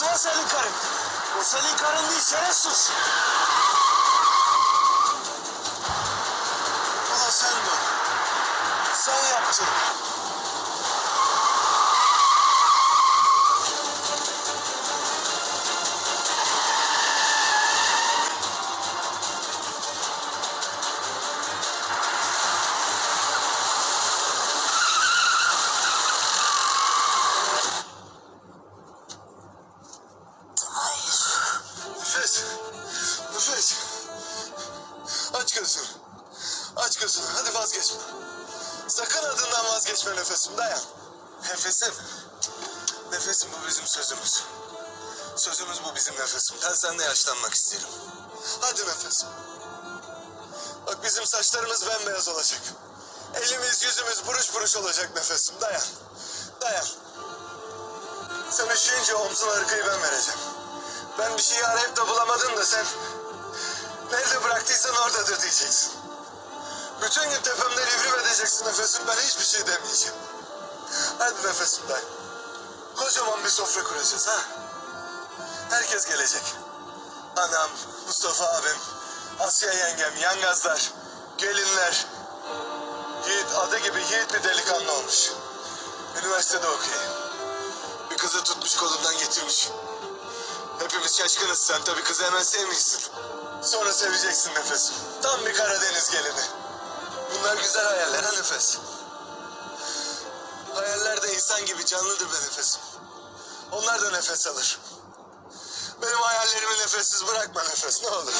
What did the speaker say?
Nasıl o senin karın? O senin karın değil, şerefsiz. Ulan sen mi? Sen yaptın. Nefes. Aç gözünü. Aç gözünü. Hadi vazgeçme. Sakın adından vazgeçme nefesim. Dayan. Nefesim. Nefesim bu bizim sözümüz. Sözümüz bu bizim nefesim. Ben seninle yaşlanmak isterim. Hadi nefesim. Bak bizim saçlarımız bembeyaz olacak. Elimiz yüzümüz buruş buruş olacak nefesim. Dayan. Dayan. Sen üşüyünce omzuna arkayı ben vereceğim. Ben bir şeyi arayıp da bulamadım da sen nerede bıraktıysan oradadır diyeceksin. Bütün gün tepemden ivrim edeceksin nefesim. Ben hiçbir şey demeyeceğim. Hadi nefesim dayan. Kocaman bir sofra kuracağız ha. Herkes gelecek. Anam, Mustafa abim, Asya yengem, yangazlar, gelinler. Yiğit adı gibi yiğit bir delikanlı olmuş. Üniversitede okuyor. Bir kızı tutmuş kolundan getirmiş. Hepimiz şaşkınız, sen tabii kızı hemen sevmiyorsun. Sonra seveceksin nefesim. Tam bir Karadeniz gelini. Bunlar güzel hayaller ha nefes. Hayaller de insan gibi canlıdır be nefesim. Onlar da nefes alır. Benim hayallerimi nefessiz bırakma nefes ne olur.